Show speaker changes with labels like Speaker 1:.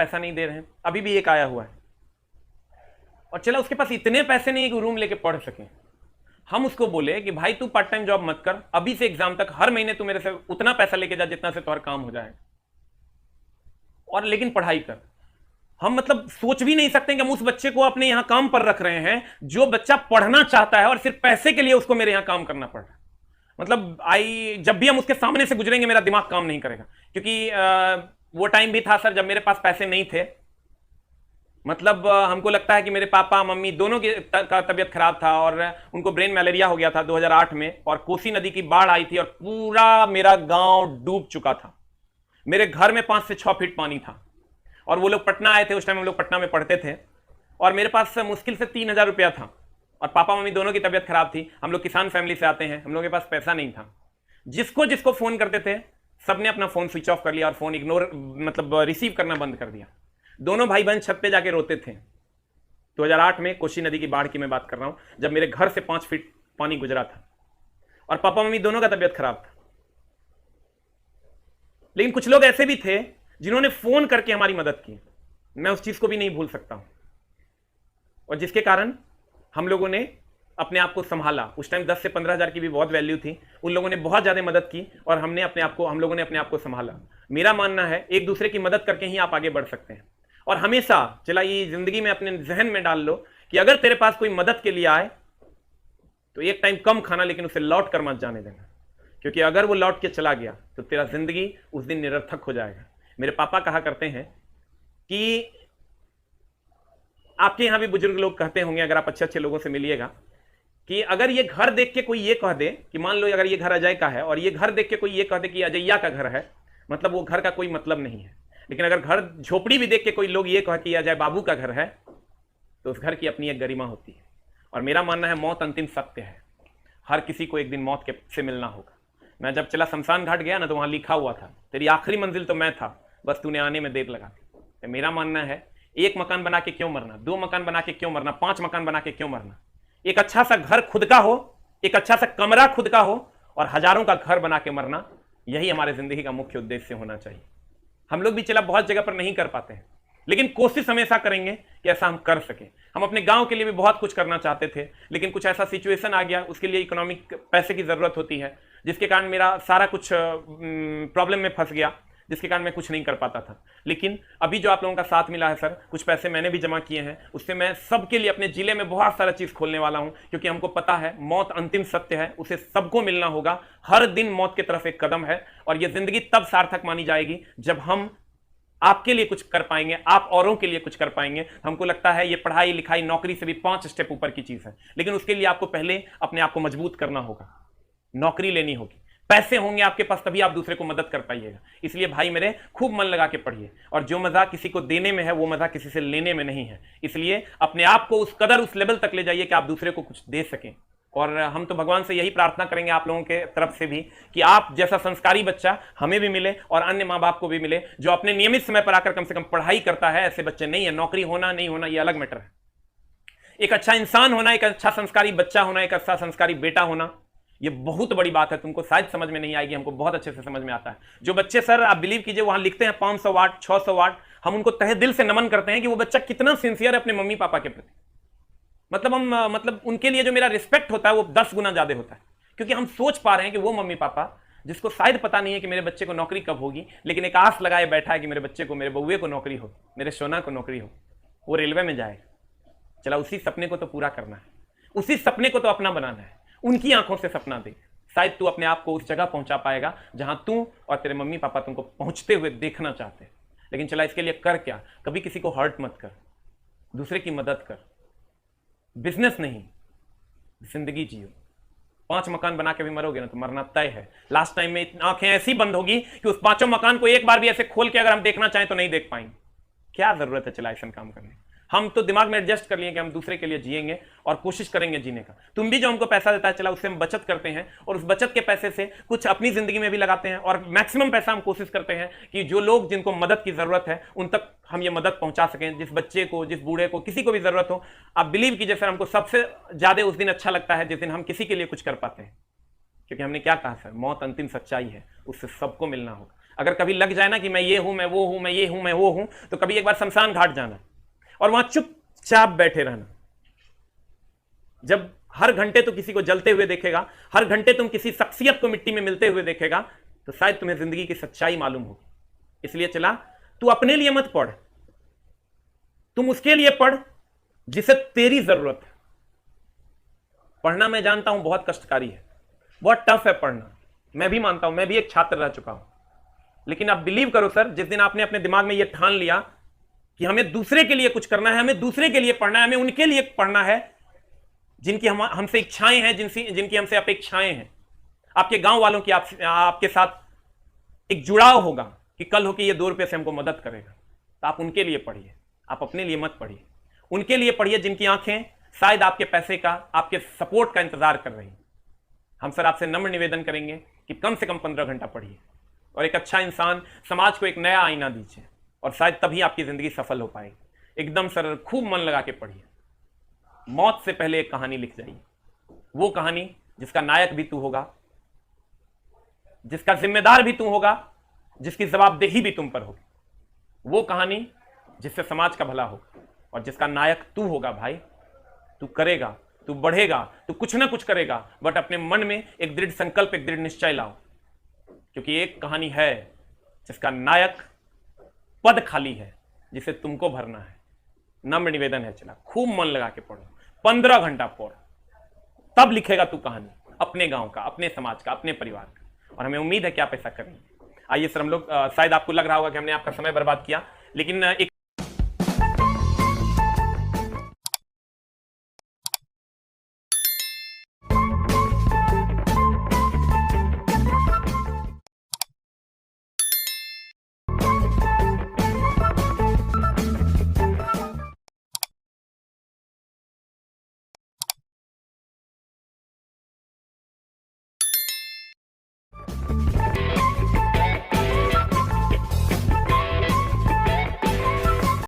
Speaker 1: पैसा नहीं दे रहे हैं। अभी भी एक आया हुआ है और चला उसके पास इतने पैसे नहीं कि रूम लेके पढ़ सके। हम उसको बोले कि भाई तू पार्ट टाइम जॉब मत कर, अभी से एग्जाम तक हर महीने तू मेरे से उतना पैसा लेके जा जितना से तुम्हारा काम हो जाए, और लेकिन पढ़ाई कर। हम मतलब सोच भी नहीं सकते कि हम उस बच्चे को अपने यहां काम पर रख रहे हैं, जो बच्चा पढ़ना चाहता है और सिर्फ पैसे के लिए उसको मेरे यहां काम करना पड़ रहा है। मतलब जब भी हम उसके सामने से गुजरेंगे मेरा दिमाग काम नहीं करेगा, क्योंकि वो टाइम भी था सर जब मेरे पास पैसे नहीं थे। मतलब हमको लगता है कि मेरे पापा मम्मी दोनों का तबीयत खराब था और उनको ब्रेन मलेरिया हो गया था 2008 में, और कोसी नदी की बाढ़ आई थी और पूरा मेरा गांव डूब चुका था। मेरे घर में 5 से 6 फीट पानी था और वो लोग पटना आए थे, उस टाइम हम लोग पटना में पढ़ते थे, और मेरे पास मुश्किल से 3000 रुपया था और पापा मम्मी दोनों की तबीयत खराब थी। हम लोग किसान फैमिली से आते हैं, हम लोग के पास पैसा नहीं था। जिसको जिसको फोन करते थे सबने अपना फोन स्विच ऑफ कर लिया और फोन इग्नोर मतलब रिसीव करना बंद कर दिया। दोनों भाई बहन छत पे जाके रोते थे। 2008 में कोसी नदी की बाढ़ की मैं बात कर रहा हूं, जब मेरे घर से 5 फीट पानी गुजरा था और पापा मम्मी दोनों का तबीयत खराब था। लेकिन कुछ लोग ऐसे भी थे जिन्होंने फोन करके हमारी मदद की, मैं उस चीज को भी नहीं भूल सकता हूं, और जिसके कारण हम लोगों ने अपने आप को संभाला। उस टाइम 10 से 15 हज़ार की भी बहुत वैल्यू थी, उन लोगों ने बहुत ज्यादा मदद की और हम लोगों ने अपने आप को संभाला। मेरा मानना है एक दूसरे की मदद करके ही आप आगे बढ़ सकते हैं। और हमेशा चला ये जिंदगी में अपने जहन में डाल लो कि अगर तेरे पास कोई मदद के लिए आए तो एक टाइम कम खाना, लेकिन उसे लौट कर मत जाने देना, क्योंकि अगर वो लौट के चला गया तो तेरा जिंदगी उस दिन निरर्थक हो जाएगा। मेरे पापा कहा करते हैं कि आपके यहां भी बुजुर्ग लोग कहते होंगे, अगर आप अच्छे अच्छे लोगों से मिलिएगा, कि अगर ये घर देख के कोई ये कह दे कि मान लो अगर ये घर अजय का है और ये घर देख के कोई ये कह दे कि अजैया का घर है, मतलब वो घर का कोई मतलब नहीं है। लेकिन अगर घर झोपड़ी भी देख के कोई लोग ये कह कि अजय बाबू का घर है, तो उस घर की अपनी एक गरिमा होती है। और मेरा मानना है मौत अंतिम सत्य है, हर किसी को एक दिन मौत से मिलना होगा। मैं जब चला शमशान घाट गया ना, तो वहां लिखा हुआ था तेरी आखिरी मंजिल तो मैं था, बस तूने आने में देर लगा दी। तो मेरा मानना है एक मकान बना के क्यों मरना, 2 मकान बना के क्यों मरना, 5 मकान बना के क्यों मरना। एक अच्छा सा घर खुद का हो, एक अच्छा सा कमरा खुद का हो, और हजारों का घर बना के मरना, यही हमारे जिंदगी का मुख्य उद्देश्य होना चाहिए। हम लोग भी चला बहुत जगह पर नहीं कर पाते हैं, लेकिन कोशिश हमेशा करेंगे कि ऐसा हम कर सके। हम अपने गांव के लिए भी बहुत कुछ करना चाहते थे, लेकिन कुछ ऐसा सिचुएशन आ गया, उसके लिए इकोनॉमिक पैसे की जरूरत होती है, जिसके कारण मेरा सारा कुछ प्रॉब्लम में फंस गया, जिसके कारण मैं कुछ नहीं कर पाता था। लेकिन अभी जो आप लोगों का साथ मिला है सर, कुछ पैसे मैंने भी जमा किए हैं, उससे मैं सबके लिए अपने जिले में बहुत सारा चीज खोलने वाला हूं, क्योंकि हमको पता है मौत अंतिम सत्य है, उसे सबको मिलना होगा। हर दिन मौत की तरफ एक कदम है, और यह जिंदगी तब सार्थक मानी जाएगी जब हम आपके लिए कुछ कर पाएंगे, आप औरों के लिए कुछ कर पाएंगे। हमको लगता है ये पढ़ाई लिखाई नौकरी से भी 5 स्टेप ऊपर की चीज है, लेकिन उसके लिए आपको पहले अपने आप को मजबूत करना होगा, नौकरी लेनी होगी, पैसे होंगे आपके पास, तभी आप दूसरे को मदद कर पाइएगा। इसलिए भाई मेरे खूब मन लगा के पढ़िए, और जो मजा किसी को देने में है वो मजा किसी से लेने में नहीं है। इसलिए अपने आप को उस कदर उस लेवल तक ले जाइए कि आप दूसरे को कुछ दे सकें। और हम तो भगवान से यही प्रार्थना करेंगे आप लोगों के तरफ से भी कि आप जैसा संस्कारी बच्चा हमें भी मिले और अन्य माँ बाप को भी मिले, जो अपने नियमित समय पर आकर कम से कम पढ़ाई करता है। ऐसे बच्चे नहीं है, नौकरी होना नहीं होना ये अलग मैटर है। एक अच्छा इंसान होना, एक अच्छा संस्कारी बच्चा होना, एक अच्छा संस्कारी बेटा होना, ये बहुत बड़ी बात है। तुमको शायद समझ में नहीं आएगी, हमको बहुत अच्छे से समझ में आता है। जो बच्चे सर आप बिलीव कीजिए वहां लिखते हैं 500 वाट 600 वाट, हम उनको तहे दिल से नमन करते हैं कि वो बच्चा कितना सिंसियर है अपने मम्मी पापा के प्रति। मतलब उनके लिए जो मेरा रिस्पेक्ट होता है वो 10 गुना ज्यादा होता है, क्योंकि हम सोच पा रहे हैं कि वो मम्मी पापा जिसको शायद पता नहीं है कि मेरे बच्चे को नौकरी कब होगी, लेकिन एक आस लगाए बैठा है कि मेरे बच्चे को, मेरे बउए को नौकरी हो, मेरे सोना को नौकरी हो, वो रेलवे में जाएगा। चला उसी सपने को तो पूरा करना है, उसी सपने को तो अपना बनाना है। उनकी आंखों से सपना देख, शायद तू अपने आप को उस जगह पहुंचा पाएगा जहां तू और तेरे मम्मी पापा तुमको पहुंचते हुए देखना चाहते हैं। लेकिन चला इसके लिए कर क्या, कभी किसी को हर्ट मत कर, दूसरे की मदद कर, बिजनेस नहीं जिंदगी जियो। 5 मकान बना के भी मरोगे ना तो मरना तय है। लास्ट टाइम में आंखें ऐसी बंद होगी कि उस 5 मकान को एक बार भी ऐसे खोल के अगर हम देखना चाहें तो नहीं देख पाएंगे। क्या जरूरत है चला ऐसा काम करने। हम तो दिमाग में एडजस्ट कर लिए कि हम दूसरे के लिए जिएंगे और कोशिश करेंगे जीने का। तुम भी जो हमको पैसा देता है चला उससे हम बचत करते हैं, और उस बचत के पैसे से कुछ अपनी जिंदगी में भी लगाते हैं, और मैक्सिमम पैसा हम कोशिश करते हैं कि जो लोग जिनको मदद की जरूरत है उन तक हम ये मदद पहुंचा सकें। जिस बच्चे को, जिस बूढ़े को, किसी को भी जरूरत हो, आप बिलीव कीजिए सर हमको सबसे ज्यादा उस दिन अच्छा लगता है जिस दिन हम किसी के लिए कुछ कर पाते हैं, क्योंकि हमने क्या कहा सर, मौत अंतिम सच्चाई है, उससे सबको मिलना होगा। अगर कभी लग जाए ना कि मैं ये हूं, मैं वो हूं, मैं ये हूं, मैं वो हूं, तो कभी एक बार शमशान घाट जाना और वहां चुपचाप बैठे रहना। जब हर घंटे तो किसी को जलते हुए देखेगा, हर घंटे तुम किसी शख्सियत को मिट्टी में मिलते हुए देखेगा, तो शायद तुम्हें जिंदगी की सच्चाई मालूम होगी। इसलिए चला, तू अपने लिए मत पढ़, तुम उसके लिए पढ़ जिसे तेरी जरूरत है। पढ़ना मैं जानता हूं बहुत कष्टकारी है, बहुत टफ है पढ़ना, मैं भी मानता हूं, मैं भी एक छात्र रह चुका हूं। लेकिन आप बिलीव करो सर, जिस दिन आपने अपने दिमाग में यह ठान लिया कि हमें दूसरे के लिए कुछ करना है, हमें दूसरे के लिए पढ़ना है, हमें उनके लिए पढ़ना है जिनकी हमसे इच्छाएं हैं, जिनकी हमसे अपेक्षाएं हैं। आपके गांव वालों की आपके साथ एक जुड़ाव होगा कि कल हो कि ये 2 रुपए से हमको मदद करेगा, तो आप उनके लिए पढ़िए, आप अपने लिए मत पढ़िए। उनके लिए पढ़िए जिनकी आंखें शायद आपके पैसे का, आपके सपोर्ट का इंतजार कर रही हैं। हम सर आपसे नम्र निवेदन करेंगे कि कम से कम 15 घंटा पढ़िए और एक अच्छा इंसान, समाज को एक नया आईना दीजिए, और शायद तभी आपकी जिंदगी सफल हो पाएगी। एकदम सर खूब मन लगा के पढ़िए। मौत से पहले एक कहानी लिख जाइए, वो कहानी जिसका नायक भी तू होगा, जिसका जिम्मेदार भी तू होगा, जिसकी जवाबदेही भी तुम पर होगी। वो कहानी जिससे समाज का भला होगा और जिसका नायक तू होगा। भाई तू करेगा, तू बढ़ेगा, तू कुछ ना कुछ करेगा, बट अपने मन में एक दृढ़ संकल्प, एक दृढ़ निश्चय लाओ, क्योंकि एक कहानी है जिसका नायक पद खाली है, जिसे तुमको भरना है। नम्र निवेदन है, चला खूब मन लगा के पढ़ो, 15 घंटा पढ़, तब लिखेगा तू कहानी अपने गांव का, अपने समाज का, अपने परिवार का, और हमें उम्मीद है कि आप ऐसा करेंगे। आइए सर हम लोग, शायद आपको लग रहा होगा कि हमने आपका समय बर्बाद किया, लेकिन एक